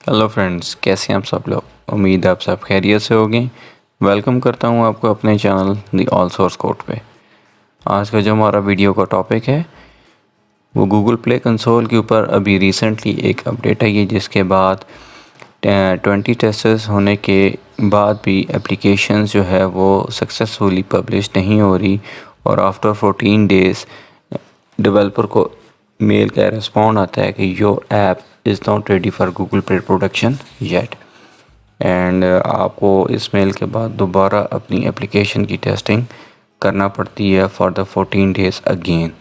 Hello friends, कैसे हैं आप सब लोग। उम्मीद है आप सब खैरियत से होंगे। वेलकम करता हूं आपको अपने channel the all source code पे। आज का जो हमारा वीडियो का टॉपिक है वो गूगल प्ले कंसोल के ऊपर अभी रिसेंटली एक अपडेट आई है, जिसके बाद 20 टेस्ट्स होने के बाद भी एप्लीकेशन जो है वो सक्सेसफुली पब्लिश नहीं हो रही, और आफ्टर 14 डेज़ डेवलपर को मेल का रिस्पॉन्ड आता है कि your app is not ready for Google play production yet. And आपको इस मेल के बाद दोबारा अपनी एप्लीकेशन की टेस्टिंग करना पड़ती है फॉर द 14 डेज़ अगेन।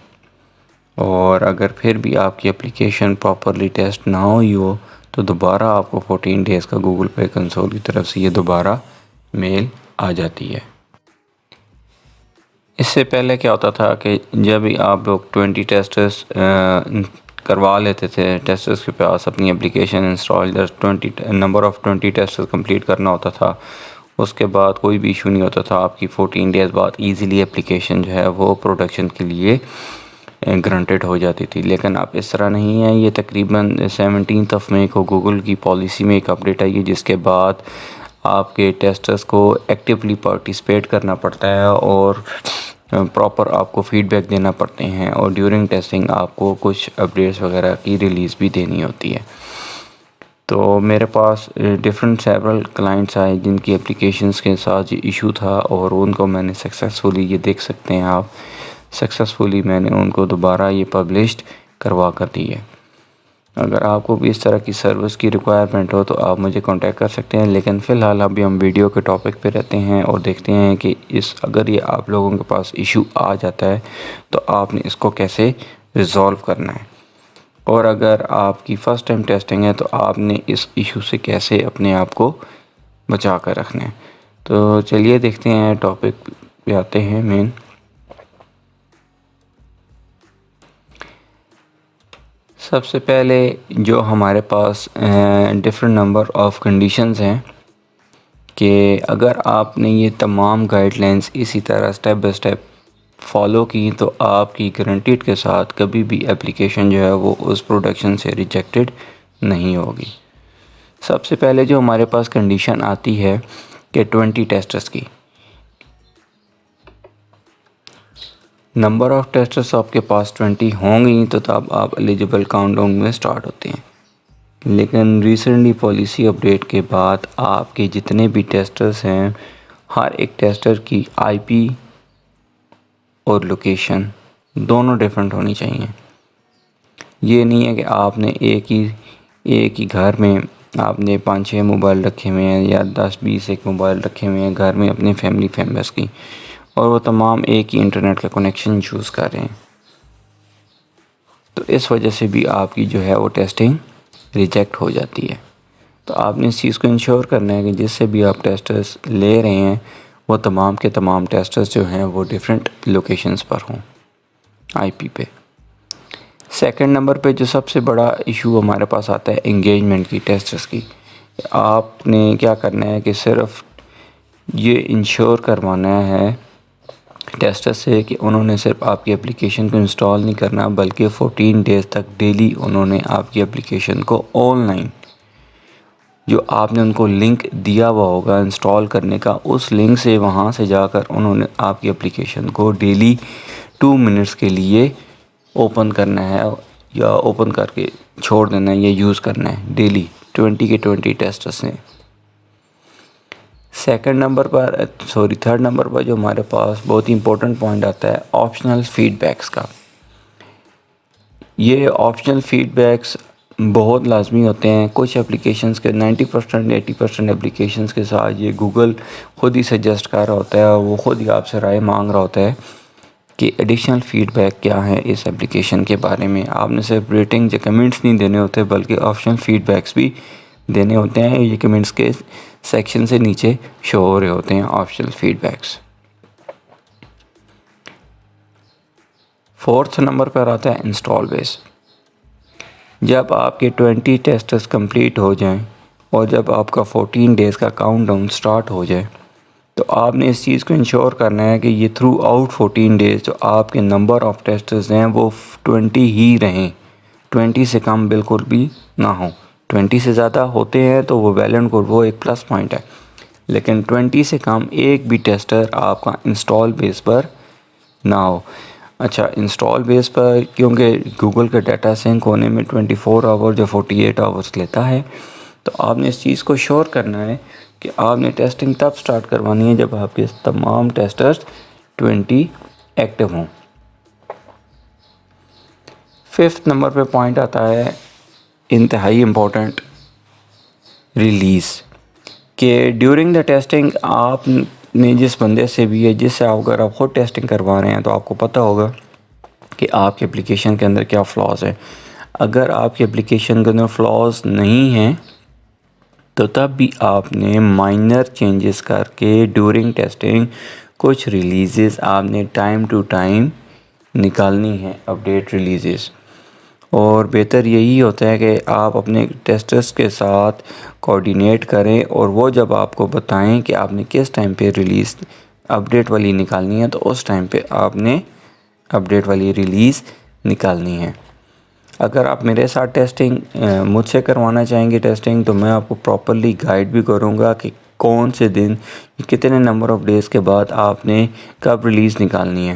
और अगर फिर भी आपकी एप्लीकेशन प्रॉपरली टेस्ट ना हुई हो तो दोबारा आपको 14 डेज़ का गूगल प्ले कंसोल की तरफ से ये दोबारा मेल आ जाती है। इससे पहले क्या होता था कि जब भी आप लोग 20 टेस्टर्स करवा लेते थे, टेस्टर्स के पास अपनी application install 20 number of 20 testers complete करना होता था, उसके बाद कोई भी इशू नहीं होता था। आपकी 14 डेज़ बाद इजीली एप्लीकेशन जो है वो प्रोडक्शन के लिए ग्रांटेड हो जाती थी। लेकिन अब इस तरह नहीं है। ये तकरीबन 17 मई को गूगल की पॉलिसी में एक अपडेट आई है, जिसके बाद आपके टेस्टर्स को एक्टिवली पार्टिसिपेट करना पड़ता है और प्रॉपर आपको फीडबैक देना पड़ते हैं, और ड्यूरिंग टेस्टिंग आपको कुछ अपडेट्स वगैरह की रिलीज़ भी देनी होती है। तो मेरे पास डिफरेंट सेवरल क्लाइंट्स आए जिनकी एप्लीकेशंस के साथ ये इशू था, और उनको मैंने सक्सेसफुली, ये देख सकते हैं आप, सक्सेसफुली मैंने उनको दोबारा ये पब्लिश्ड करवा कर दी है। अगर आपको भी इस तरह की सर्विस की रिक्वायरमेंट हो तो आप मुझे कांटेक्ट कर सकते हैं। लेकिन फ़िलहाल अभी हम वीडियो के टॉपिक पे रहते हैं और देखते हैं कि अगर ये आप लोगों के पास इशू आ जाता है तो आपने इसको कैसे रिज़ॉल्व करना है, और अगर आपकी फ़र्स्ट टाइम टेस्टिंग है तो आपने इस इशू से कैसे अपने आप को बचा कर रखना है। तो चलिए देखते हैं, टॉपिक पे आते हैं मेन। सबसे पहले जो हमारे पास डिफरेंट नंबर ऑफ़ कंडीशंस हैं कि अगर आपने ये तमाम गाइडलाइंस इसी तरह स्टेप बाय स्टेप फॉलो की तो आपकी गारंटीड के साथ कभी भी एप्लीकेशन जो है वो उस प्रोडक्शन से रिजेक्टेड नहीं होगी। सबसे पहले जो हमारे पास कंडीशन आती है कि 20 टेस्टर्स की, नंबर ऑफ़ टेस्टर्स आपके पास 20 होंगी तो तब आप एलिजिबल काउंटडाउन में स्टार्ट होते हैं। लेकिन रिसेंटली पॉलिसी अपडेट के बाद आपके जितने भी टेस्टर्स हैं, हर एक टेस्टर की आईपी और लोकेशन दोनों डिफरेंट होनी चाहिए। ये नहीं है कि आपने एक ही घर में आपने 5-6 मोबाइल रखे हुए हैं या 10-20 एक मोबाइल रखे हुए हैं घर में अपने फैमिली मेम्बर्स की, और वो तमाम एक ही इंटरनेट का कनेक्शन यूज़ कर रहे हैं, तो इस वजह से भी आपकी जो है वो टेस्टिंग रिजेक्ट हो जाती है। तो आपने इस चीज़ को इंश्योर करना है कि जिससे भी आप टेस्टर्स ले रहे हैं वो तमाम के तमाम टेस्टर्स जो हैं वो डिफरेंट लोकेशंस पर हों आईपी पे। सेकंड नंबर पे जो सबसे बड़ा इशू हमारे पास आता है एंगेजमेंट की, टेस्टर्स की। आपने क्या करना है कि सिर्फ ये इंश्योर करवाना है टेस्टर से कि उन्होंने सिर्फ आपकी एप्लीकेशन को इंस्टॉल नहीं करना, बल्कि 14 डेज़ तक डेली उन्होंने आपकी एप्लीकेशन को ऑनलाइन, जो आपने उनको लिंक दिया हुआ होगा इंस्टॉल करने का, उस लिंक से वहाँ से जाकर उन्होंने आपकी एप्लीकेशन को डेली 2 मिनट्स के लिए ओपन करना है या ओपन करके छोड़ देना है या यूज़ करना है डेली 20 के 20 टेस्टर्स ने। थर्ड नंबर पर जो हमारे पास बहुत ही इंपॉर्टेंट पॉइंट आता है ऑप्शनल फीडबैक्स का। ये ऑप्शनल फीडबैक्स बहुत लाजमी होते हैं। कुछ एप्लीकेशंस के 90% 80% एप्लीकेशंस के साथ ये गूगल ख़ुद ही सजेस्ट कर रहा होता है, वो ख़ुद ही आपसे राय मांग रहा होता है कि एडिशनल फ़ीडबैक क्या है इस एप्लीकेशन के बारे में। आपने सिर्फ रेटिंग या कमेंट्स नहीं देने होते बल्कि ऑप्शनल फ़ीडबैक्स भी देने होते हैं। ये कमेंट्स के सेक्शन से नीचे शो हो रहे होते हैं ऑप्शनल फ़ीडबैक्स। फोर्थ नंबर पर आता है इंस्टॉल बेस। जब आपके 20 टेस्टर्स कंप्लीट हो जाएं और जब आपका 14 डेज़ का काउंटडाउन स्टार्ट हो जाए तो आपने इस चीज़ को इंश्योर करना है कि ये थ्रू आउट 14 डेज़ जो आपके नंबर ऑफ़ टेस्टर्स हैं वो 20 ही रहें, 20 से कम बिल्कुल भी ना हो। 20 سے زیادہ ہوتے ہیں تو وہ ویل اینڈ گڈ، وہ ایک پلس پوائنٹ ہے، لیکن 20 سے کم ایک بھی ٹیسٹر آپ کا انسٹال بیس پر نہ ہو۔ اچھا، انسٹال بیس پر کیونکہ گوگل کا ڈیٹا سنک ہونے میں 24 آور یا 48 آورس لیتا ہے، تو آپ نے اس چیز کو شور کرنا ہے کہ آپ نے ٹیسٹنگ تب سٹارٹ کروانی ہے جب آپ کے تمام ٹیسٹرز 20 ایکٹیو ہوں۔ 5th نمبر پہ پوائنٹ آتا ہے انتہائی امپورٹنٹ، ریلیز، کہ ڈیورنگ دا ٹیسٹنگ آپ نے جس بندے سے بھی ہے، جس سے اگر آپ خود ٹیسٹنگ کروا رہے ہیں تو آپ کو پتہ ہوگا کہ آپ کے اپلیکیشن کے اندر کیا فلاز ہیں۔ اگر آپ کے اپلیکیشن کے اندر فلاز نہیں ہیں تو تب بھی آپ نے مائنر چینجز کر کے ڈیورنگ ٹیسٹنگ کچھ ریلیزز آپ نے ٹائم ٹو ٹائم نکالنی ہیں، اپڈیٹ ریلیزز۔ اور بہتر یہی ہوتا ہے کہ آپ اپنے ٹیسٹرز کے ساتھ کوآرڈینیٹ کریں اور وہ جب آپ کو بتائیں کہ آپ نے کس ٹائم پہ ریلیز اپڈیٹ والی نکالنی ہے تو اس ٹائم پہ آپ نے اپڈیٹ والی ریلیز نکالنی ہے۔ اگر آپ میرے ساتھ ٹیسٹنگ مجھ سے کروانا چاہیں گے ٹیسٹنگ، تو میں آپ کو پراپرلی گائیڈ بھی کروں گا کہ کون سے دن، کتنے نمبر آف ڈیز کے بعد آپ نے کب ریلیز نکالنی ہے۔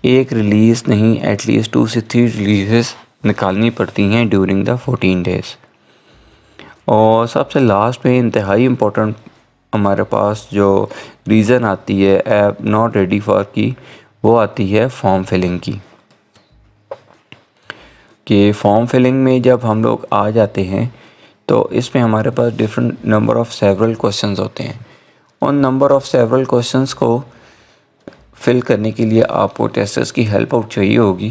ایک ریلیز نہیں، ایٹ لیسٹ 2 سے 3 ریلیزز نکالنی پڑتی ہیں ڈیورنگ دا 14 ڈیز۔ اور سب سے لاسٹ میں انتہائی امپورٹنٹ ہمارے پاس جو ریزن آتی ہے ایپ ناٹ ریڈی فار کی، وہ آتی ہے فارم فلنگ کی، کہ فارم فلنگ میں جب ہم لوگ آ جاتے ہیں تو اس میں ہمارے پاس different number of several questions ہوتے ہیں۔ ان نمبر آف سیورل کوشچنز کو فل کرنے کے لیے آپ کو ٹیسٹرز کی ہیلپ آؤٹ چاہیے ہوگی،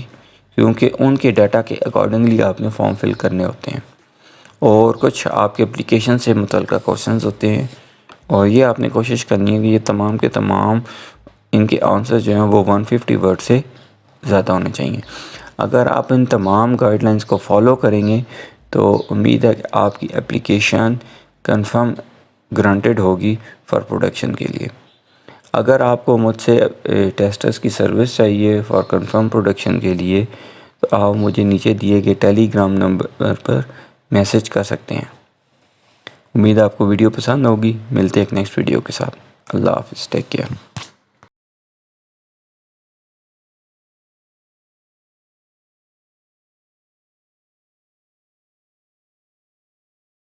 کیونکہ ان کے ڈیٹا کے اکارڈنگلی آپ نے فارم فل کرنے ہوتے ہیں، اور کچھ آپ کے اپلیکیشن سے متعلقہ کوشچنز ہوتے ہیں، اور یہ آپ نے کوشش کرنی ہے کہ یہ تمام کے تمام ان کے آنسر جو ہیں وہ 150 ورڈ سے زیادہ ہونے چاہیے۔ اگر آپ ان تمام گائیڈ لائنز کو فالو کریں گے تو امید ہے کہ آپ کی اپلیکیشن کنفرم گرانٹیڈ ہوگی فار پروڈکشن کے لیے۔ اگر آپ کو مجھ سے ٹیسٹرز کی سروس چاہیے فار کنفرم پروڈکشن کے لیے تو آپ مجھے نیچے دیے گئے ٹیلی گرام نمبر پر میسج کر سکتے ہیں۔ امید ہے آپ کو ویڈیو پسند ہوگی۔ ملتے ہیں ایک نیکسٹ ویڈیو کے ساتھ۔ اللہ حافظ، ٹیک کیئر۔